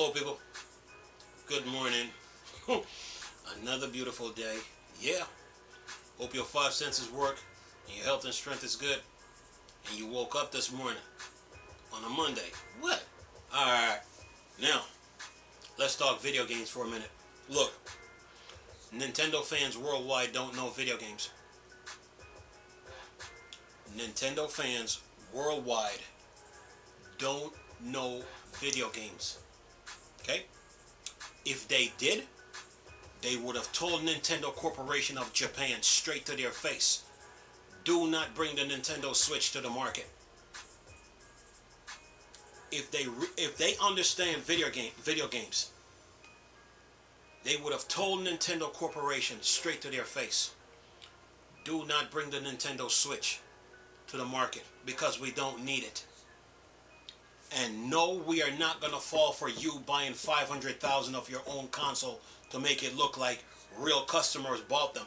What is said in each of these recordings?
Hello people, good morning. Another beautiful day. Yeah, hope your five senses work and your health and strength is good and you woke up this morning on a Monday. What? Alright, now let's talk video games for a minute. Look, Nintendo fans worldwide don't know video games. Nintendo fans worldwide don't know video games. Okay? If they did, they would have told Nintendo Corporation of Japan straight to their face, do not bring the Nintendo Switch to the market. If they understand video games, they would have told Nintendo Corporation straight to their face, do not bring the Nintendo Switch to the market because we don't need it. And no, we are not going to fall for you buying 500,000 of your own console to make it look like real customers bought them.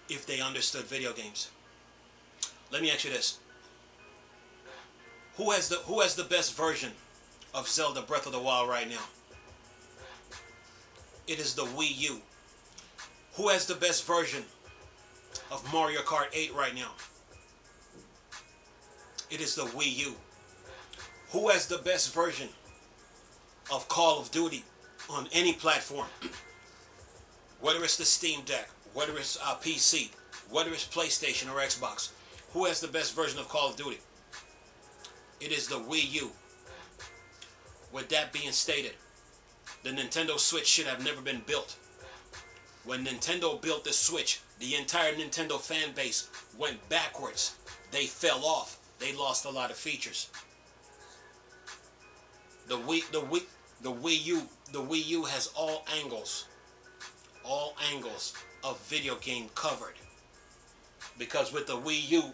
If they understood video games. Let me ask you this. Who has the best version of Zelda Breath of the Wild right now? It is the Wii U. Who has the best version of Mario Kart 8 right now? It is the Wii U. Who has the best version of Call of Duty on any platform? Whether it's the Steam Deck, whether it's PC, whether it's PlayStation or Xbox. Who has the best version of Call of Duty? It is the Wii U. With that being stated, the Nintendo Switch should have never been built. When Nintendo built the Switch, the entire Nintendo fan base went backwards. They fell off. They lost a lot of features. The Wii U has all angles of video game covered. Because with the Wii U,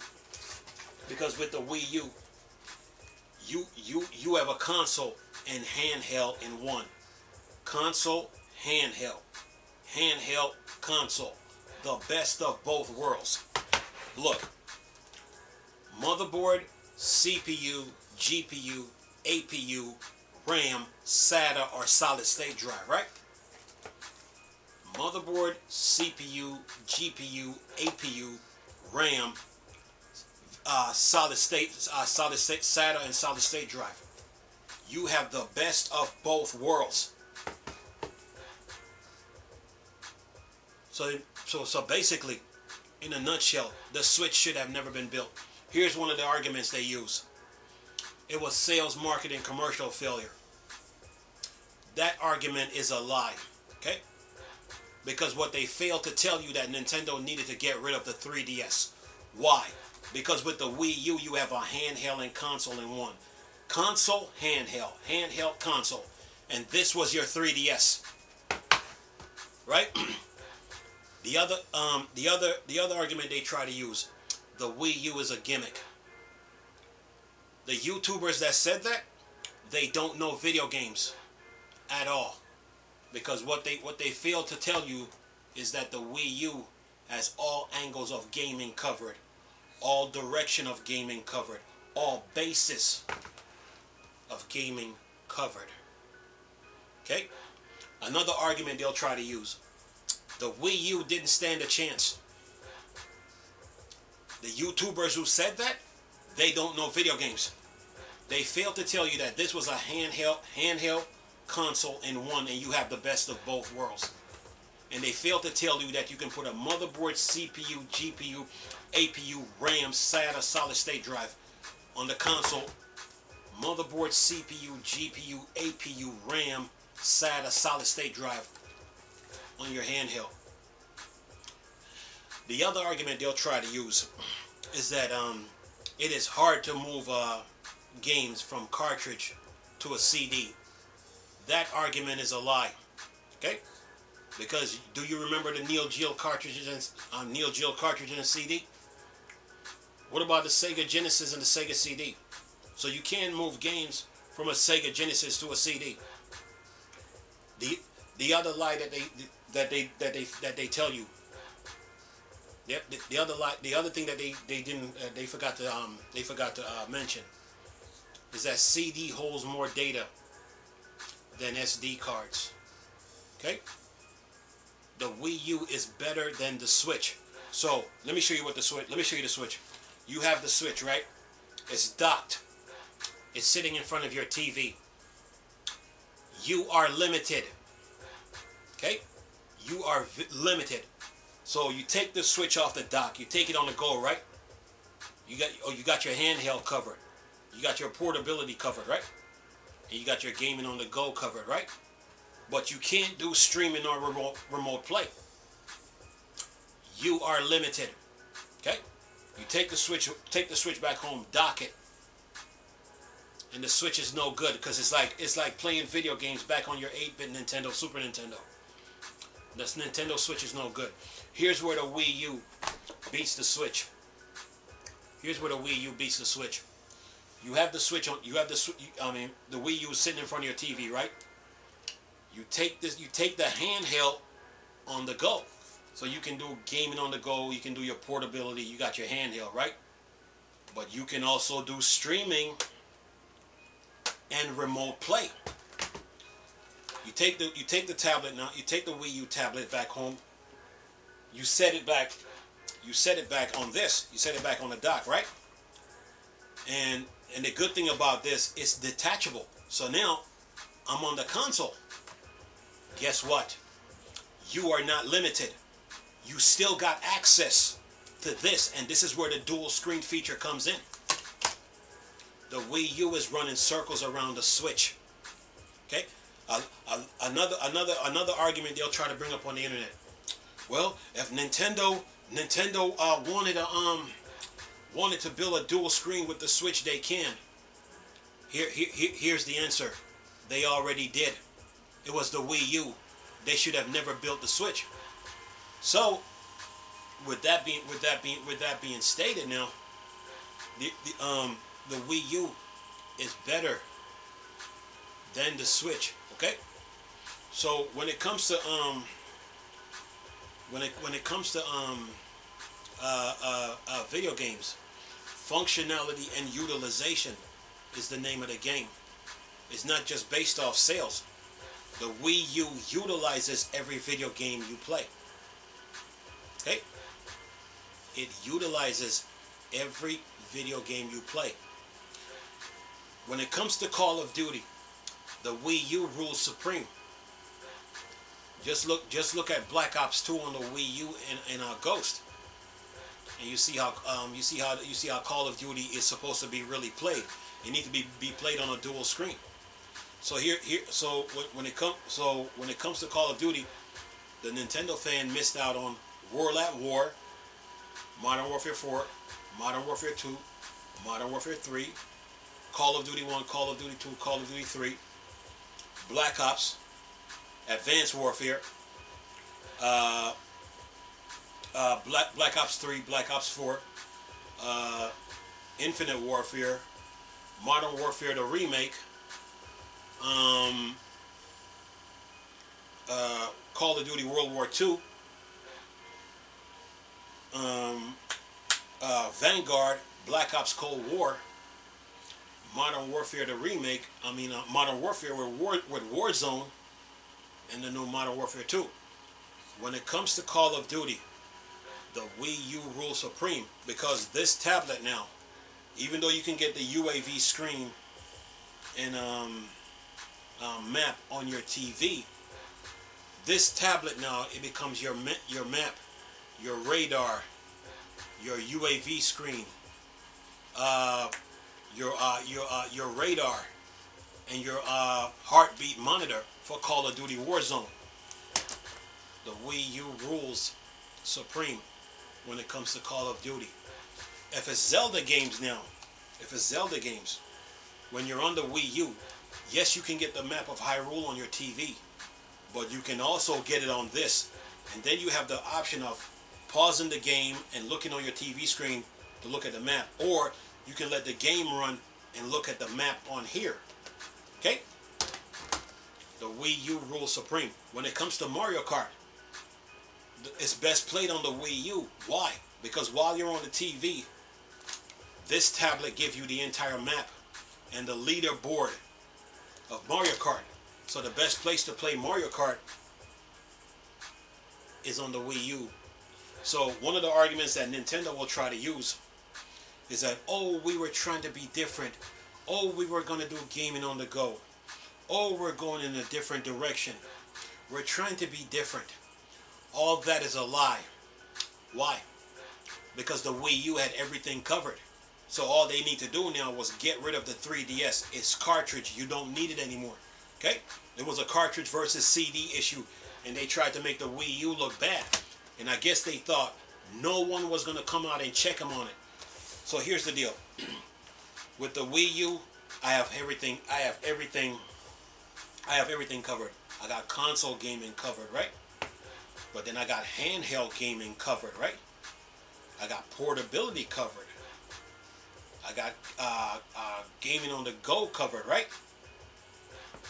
you have a console and handheld in one. Console, handheld, console. The best of both worlds. Look, motherboard, CPU, GPU, APU, RAM, SATA, or solid state drive, right? Motherboard, CPU, GPU, APU, RAM, solid state SATA, and solid state drive. You have the best of both worlds. So basically, in a nutshell, the Switch should have never been built. Here's one of the arguments they use. It was sales, marketing, commercial failure. That argument is a lie, okay? Because what they failed to tell you that Nintendo needed to get rid of the 3DS. Why? Because with the Wii U, you have a handheld and console in one. Console, handheld, console. And this was your 3DS. Right? The other argument they try to use, the Wii U is a gimmick. The YouTubers that said that, they don't know video games at all. Because what they fail to tell you is that the Wii U has all angles of gaming covered, all direction of gaming covered, all basis of gaming covered. Okay? Another argument they'll try to use. The Wii U didn't stand a chance. The YouTubers who said that, they don't know video games. They failed to tell you that this was a handheld console in one and you have the best of both worlds. And they failed to tell you that you can put a motherboard, CPU, GPU, APU, RAM, SATA, solid state drive on the console. Motherboard, CPU, GPU, APU, RAM, SATA, solid state drive on your handheld. The other argument they'll try to use is that it is hard to move games from cartridge to a CD. That argument is a lie. Okay? Because do you remember the Neo Geo cartridges and CD? What about the Sega Genesis and the Sega CD? So you can move games from a Sega Genesis to a CD. The other lie that they tell you. The other thing that they forgot to mention is that CD holds more data than SD cards. Okay? The Wii U is better than the Switch. So let me show you what the Switch. Let me show you the Switch. You have the Switch, right? It's docked. It's sitting in front of your TV. You are limited. Okay? You are limited. So you take the Switch off the dock. You take it on the go, right? You got your handheld covered. You got your portability covered, right? And you got your gaming on the go covered, right? But you can't do streaming or remote play. You are limited. Okay? You take the Switch back home, dock it, and the Switch is no good because it's like playing video games back on your 8-bit Nintendo, Super Nintendo. This Nintendo Switch is no good. Here's where the Wii U beats the Switch. Here's where the Wii U beats the Switch. You have the Switch on. You have the Wii U sitting in front of your TV, right? You take this. You take the handheld on the go, so you can do gaming on the go. You can do your portability. You got your handheld, right? But you can also do streaming and remote play. You take the tablet now. You take the Wii U tablet back home. You set it back. You set it back on this. You set it back on the dock, right? And the good thing about this, it's detachable. So now I'm on the console. Guess what? You are not limited. You still got access to this, and this is where the dual screen feature comes in. The Wii U is running circles around the Switch. Okay? Another argument they'll try to bring up on the internet. Well, if Nintendo wanted to build a dual screen with the Switch, they can. Here's the answer. They already did. It was the Wii U. They should have never built the Switch. So, with that being stated, now the Wii U is better than the Switch. Okay. So when it comes to video games, functionality and utilization is the name of the game. It's not just based off sales. The Wii U utilizes every video game you play. Okay? It utilizes every video game you play. When it comes to Call of Duty, the Wii U rules supreme. Just look at Black Ops 2 on the Wii U and Ghost, and you see how Call of Duty is supposed to be really played. It needs to be played on a dual screen. So when it comes to Call of Duty, the Nintendo fan missed out on World at War, Modern Warfare 4, Modern Warfare 2, Modern Warfare 3, Call of Duty 1, Call of Duty 2, Call of Duty 3, Black Ops, Advanced Warfare, Black Ops 3, Black Ops 4, Infinite Warfare, Modern Warfare the remake, Call of Duty World War II, Vanguard, Black Ops Cold War, Modern Warfare the remake, Modern Warfare with Warzone, and the new Modern Warfare 2. When it comes to Call of Duty, the Wii U rules supreme, because this tablet now, even though you can get the UAV screen and map on your TV, this tablet now, it becomes your map, your radar, your UAV screen, your radar, and your heartbeat monitor for Call of Duty Warzone. The Wii U rules supreme when it comes to Call of Duty. If it's Zelda games now, when you're on the Wii U, yes, you can get the map of Hyrule on your TV, but you can also get it on this, and then you have the option of pausing the game and looking on your TV screen to look at the map, or you can let the game run and look at the map on here. Okay? The Wii U rules supreme. When it comes to Mario Kart, it's best played on the Wii U. Why? Because while you're on the TV, this tablet gives you the entire map and the leaderboard of Mario Kart. So the best place to play Mario Kart is on the Wii U. So one of the arguments that Nintendo will try to use is that, oh, we were trying to be different. Oh, we were going to do gaming on the go. Oh, we're going in a different direction. We're trying to be different. All that is a lie. Why? Because the Wii U had everything covered. So all they need to do now was get rid of the 3DS. It's cartridge. You don't need it anymore. Okay? It was a cartridge versus CD issue, and they tried to make the Wii U look bad. And I guess they thought no one was going to come out and check them on it. So here's the deal. With the Wii U, I have everything covered. I got console gaming covered, right? But then I got handheld gaming covered, right? I got portability covered. I got gaming on the go covered, right?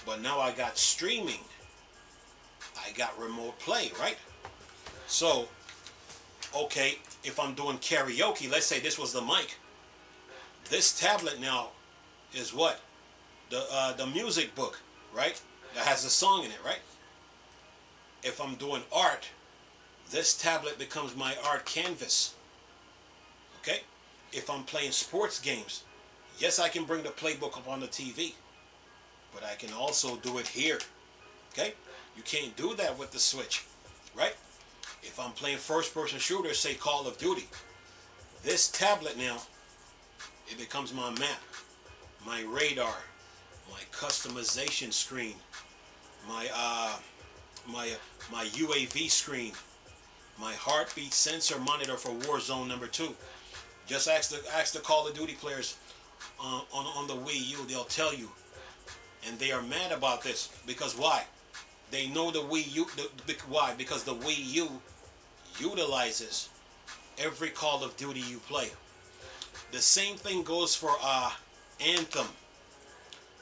But now I got streaming. I got remote play, right? So, okay, if I'm doing karaoke, let's say this was the mic. This tablet now is what? The music book, right? That has a song in it, right? If I'm doing art, this tablet becomes my art canvas. Okay? If I'm playing sports games, yes, I can bring the playbook up on the TV, but I can also do it here. Okay? You can't do that with the Switch, right? If I'm playing first-person shooters, say Call of Duty, this tablet now, it becomes my map, my radar, my customization screen, my UAV screen, my heartbeat sensor monitor for Warzone #2. Just ask the Call of Duty players on the Wii U. They'll tell you, and they are mad about this because why? They know the Wii U. Why? Because the Wii U utilizes every Call of Duty you play. The same thing goes for Anthem.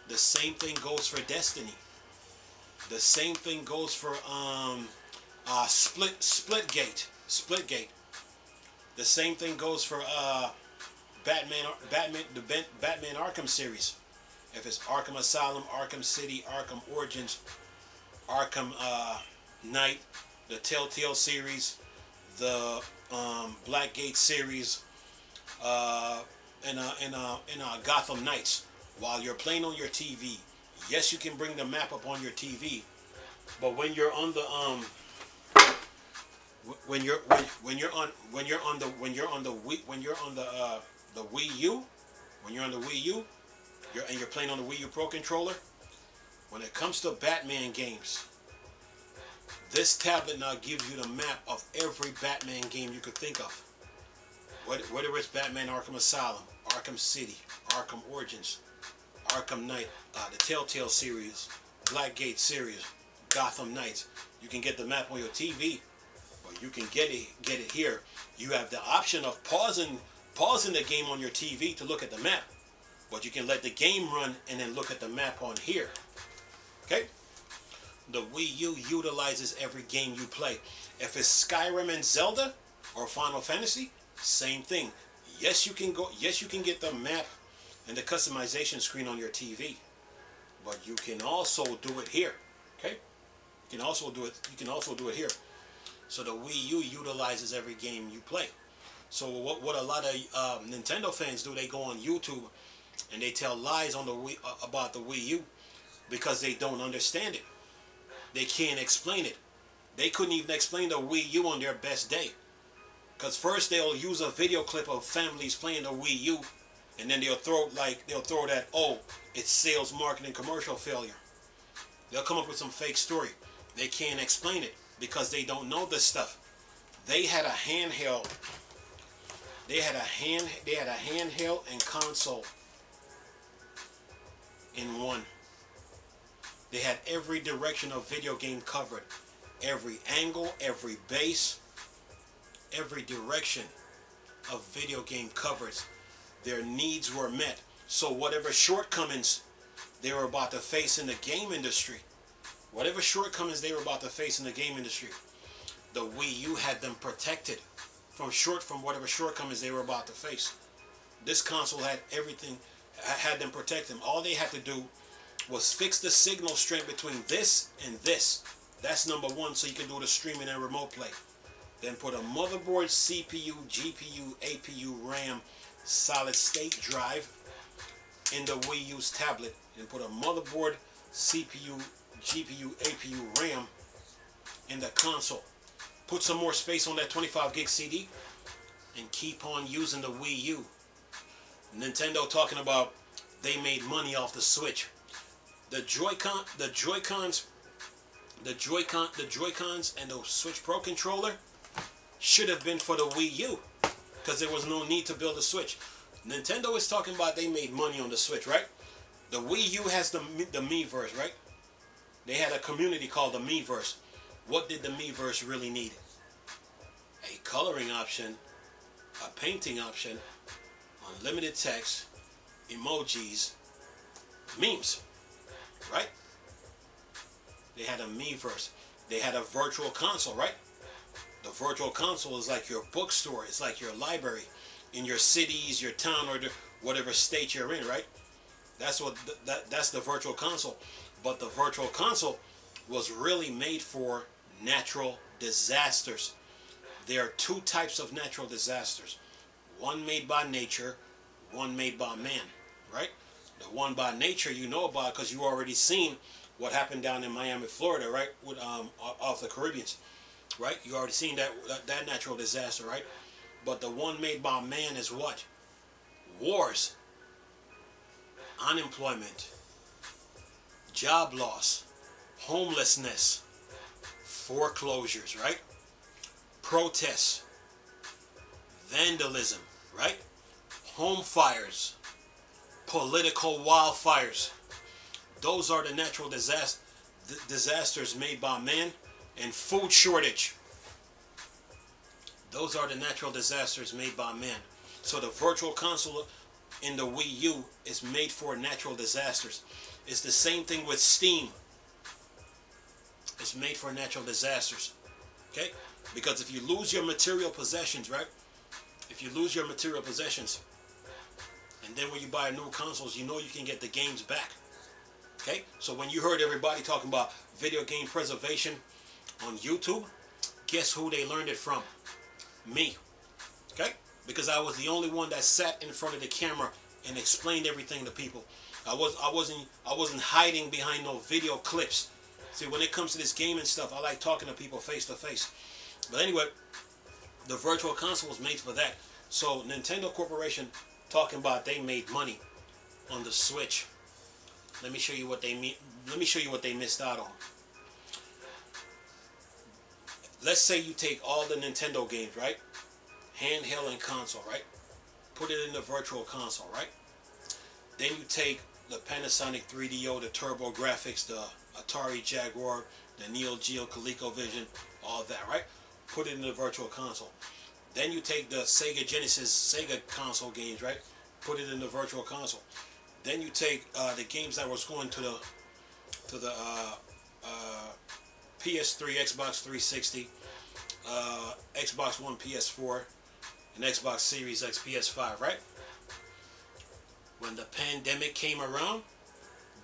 The same thing goes for Destiny. The same thing goes for Splitgate. The same thing goes for Batman Arkham series. If it's Arkham Asylum, Arkham City, Arkham Origins, Arkham Knight, the Telltale series, the Blackgate series, and Gotham Knights. While you're playing on your TV, yes, you can bring the map up on your TV, but when you're on the Wii U, you're playing on the Wii U Pro controller. When it comes to Batman games, this tablet now gives you the map of every Batman game you could think of. Whether it's Batman Arkham Asylum, Arkham City, Arkham Origins, Arkham Knight, the Telltale series, Blackgate series, Gotham Knights. You can get the map on your TV, but you can get it here. You have the option of pausing the game on your TV to look at the map, but you can let the game run and then look at the map on here. Okay? The Wii U utilizes every game you play. If it's Skyrim and Zelda or Final Fantasy, same thing. Yes, you can get the map and the customization screen on your TV, but you can also do it here. Okay? You can also do it here. So the Wii U utilizes every game you play. So what a lot of Nintendo fans do, they go on YouTube and they tell lies on the Wii about the Wii U because they don't understand it. They can't explain it. They couldn't even explain the Wii U on their best day. Because first they'll use a video clip of families playing the Wii U, and then they'll throw that, oh, it's sales, marketing, commercial failure. They'll come up with some fake story. They can't explain it because they don't know this stuff. They had a handheld. They had a handheld and console in one. They had every direction of video game covered. Every angle, every base, every direction of video game covered. Their needs were met. So whatever shortcomings they were about to face in the game industry, the Wii U had them protected from whatever shortcomings they were about to face. This console had everything, had them protect them. All they had to do was fix the signal strength between this and this. That's number one, so you can do the streaming and remote play. Then put a motherboard, CPU, GPU, APU, RAM, solid state drive in the Wii U's tablet. And put a motherboard, CPU, GPU, APU, RAM in the console. Put some more space on that 25 gig CD and keep on using the Wii U. Nintendo talking about they made money off the Switch. The Joy-Cons and the Switch Pro controller should have been for the Wii U, because there was no need to build a Switch. Nintendo is talking about they made money on the Switch, right? The Wii U has the Miiverse, right? They had a community called the Miiverse. What did the Miiverse really need? A coloring option, a painting option, unlimited text, emojis, memes, right? They had a Miiverse. They had a virtual console, right? The virtual console is like your bookstore. It's like your library in your cities, your town, or whatever state you're in, right? That's what that's the virtual console. But the virtual console was really made for natural disasters. There are two types of natural disasters. One made by nature, one made by man, right? The one by nature you know about because you already seen what happened down in Miami, Florida, right? With off the Caribbeans, right? You already seen that natural disaster, right? But the one made by man is what? Wars, unemployment, job loss, homelessness, foreclosures, right? Protests, vandalism, right? Home fires, political wildfires. Those are the natural disasters made by man. And food shortage. Those are the natural disasters made by man. So the virtual console in the Wii U is made for natural disasters. It's the same thing with Steam. It's made for natural disasters. Okay? Because if you lose your material possessions, right? If you lose your material possessions, and then when you buy new consoles, you know you can get the games back. Okay? So when you heard everybody talking about video game preservation on YouTube, guess who they learned it from? Me. Okay? Because I was the only one that sat in front of the camera and explained everything to people. I wasn't hiding behind no video clips. See, when it comes to this gaming stuff, I like talking to people face to face. But anyway, the virtual console was made for that. So Nintendo Corporation talking about they made money on the Switch. Let me show you what they mean. Let me show you what they missed out on. Let's say you take all the Nintendo games, right? Handheld and console, right? Put it in the virtual console, right? Then you take the Panasonic 3DO, the Turbo Graphics, the Atari Jaguar, the Neo Geo ColecoVision, all that, right? Put it in the virtual console. Then you take the Sega Genesis, Sega console games, right? Put it in the virtual console. Then you take the games that was going to the PS3, Xbox 360, Xbox One, PS4, and Xbox Series X, PS5, right? When the pandemic came around,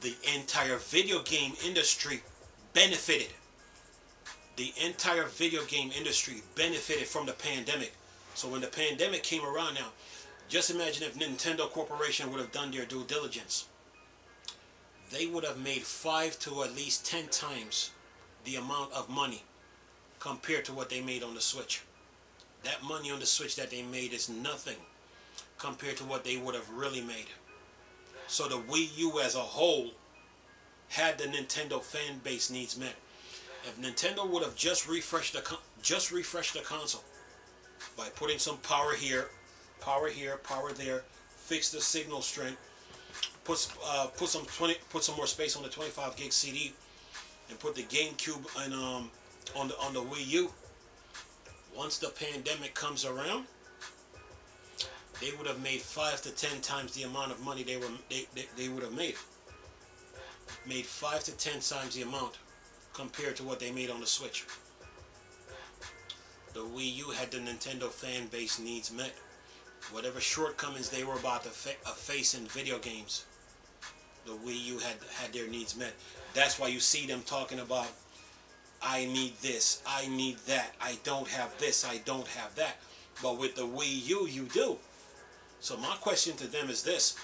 the entire video game industry benefited. The entire video game industry benefited from the pandemic. So when the pandemic came around now, just imagine if Nintendo Corporation would have done their due diligence. They would have made 5 to at least 10 times the amount of money compared to what they made on the Switch. That money on the Switch that they made is nothing compared to what they would have really made. So the Wii U as a whole had the Nintendo fan base needs met. If Nintendo would have just refreshed the console by putting some power here, power there, fix the signal strength, put some more space on the 25 gig CD, and put the GameCube on the Wii U. Once the pandemic comes around, they would have made 5 to 10 times the amount of money they would have made. Made 5 to 10 times the amount compared to what they made on the Switch. The Wii U had the Nintendo fan base needs met. Whatever shortcomings they were about to face in video games, The Wii U had their needs met. That's why you see them talking about, I need this, I need that, I don't have this, I don't have that. But with the Wii U, you do. So my question to them is this,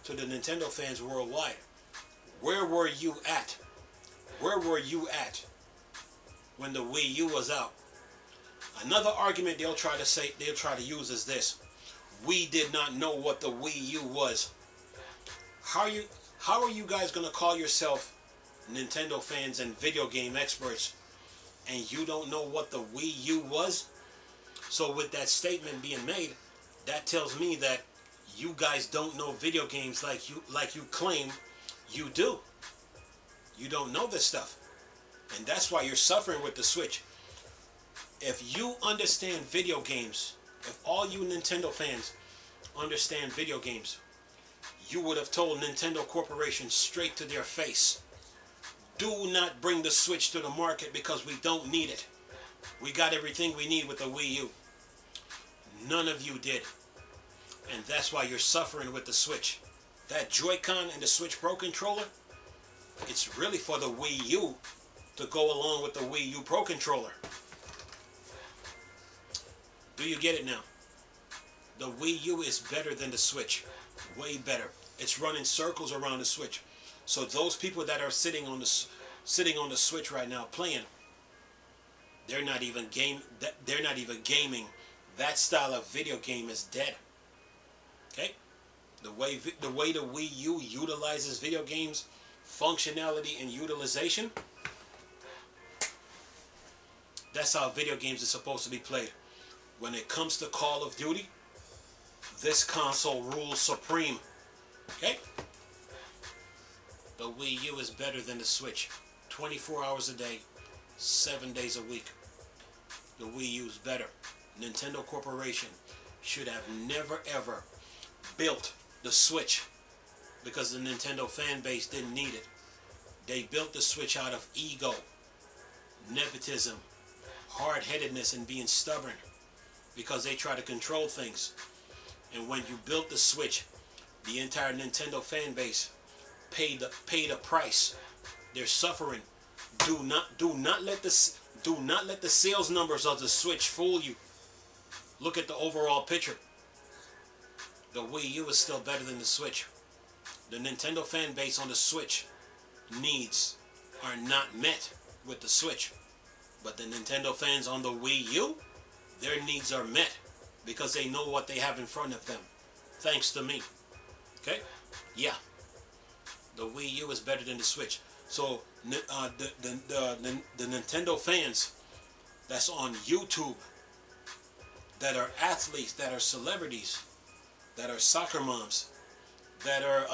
to the Nintendo fans worldwide. Where were you at? Where were you at when the Wii U was out? Another argument they'll try to use is this. We did not know what the Wii U was. How are you guys going to call yourself Nintendo fans and video game experts and you don't know what the Wii U was? So with that statement being made, that tells me that you guys don't know video games like you claim you do. You don't know this stuff. And that's why you're suffering with the Switch. If you understand video games, if all you Nintendo fans understand video games, you would have told Nintendo Corporation straight to their face, do not bring the Switch to the market because we don't need it. We got everything we need with the Wii U. None of you did. And that's why you're suffering with the Switch. That Joy-Con and the Switch Pro controller, it's really for the Wii U to go along with the Wii U Pro controller. Do you get it now? The Wii U is better than the Switch. Way better. It's running circles around the Switch. So those people that are sitting on the Switch right now playing, they're not even gaming. That style of video game is dead. Okay? The way the Wii U utilizes video games, functionality and utilization, that's how video games are supposed to be played. When it comes to Call of Duty, this console rules supreme. Okay? The Wii U is better than the Switch. 24 hours a day, 7 days a week. The Wii U is better. Nintendo Corporation should have never ever built the Switch because the Nintendo fan base didn't need it. They built the Switch out of ego, nepotism, hard-headedness, and being stubborn because they try to control things. And when you built the Switch, the entire Nintendo fan base paid a price. They're suffering. Do not let the sales numbers of the Switch fool you. Look at the overall picture. The Wii U is still better than the Switch. The Nintendo fan base on the Switch needs are not met with the Switch. But the Nintendo fans on the Wii U, their needs are met because they know what they have in front of them. Thanks to me. Okay? Yeah. The Wii U is better than the Switch. So the Nintendo fans that's on YouTube, that are athletes, that are celebrities, that are soccer moms, that are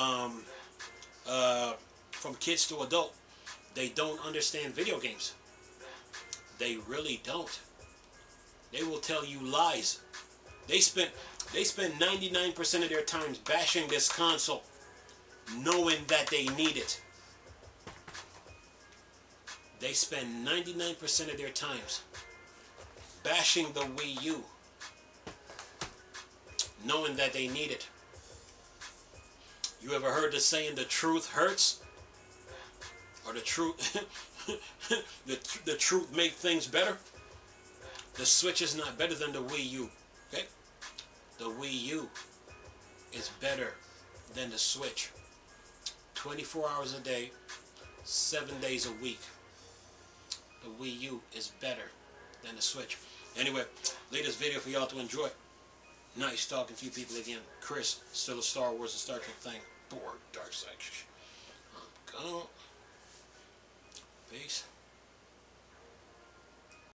from kids to adult, they don't understand video games. They really don't. They will tell you lies. They spend 99% of their time bashing this console, knowing that they need it. They spend 99% of their times bashing the Wii U, knowing that they need it. You ever heard the saying, the truth hurts? Or the truth the truth make things better? The Switch is not better than the Wii U. Okay? The Wii U is better than the Switch. 24 hours a day, 7 days a week. The Wii U is better than the Switch. Anyway, latest video for y'all to enjoy. Nice talking to you people again. Chris, still a Star Wars and Star Trek thing. Bored, dark side.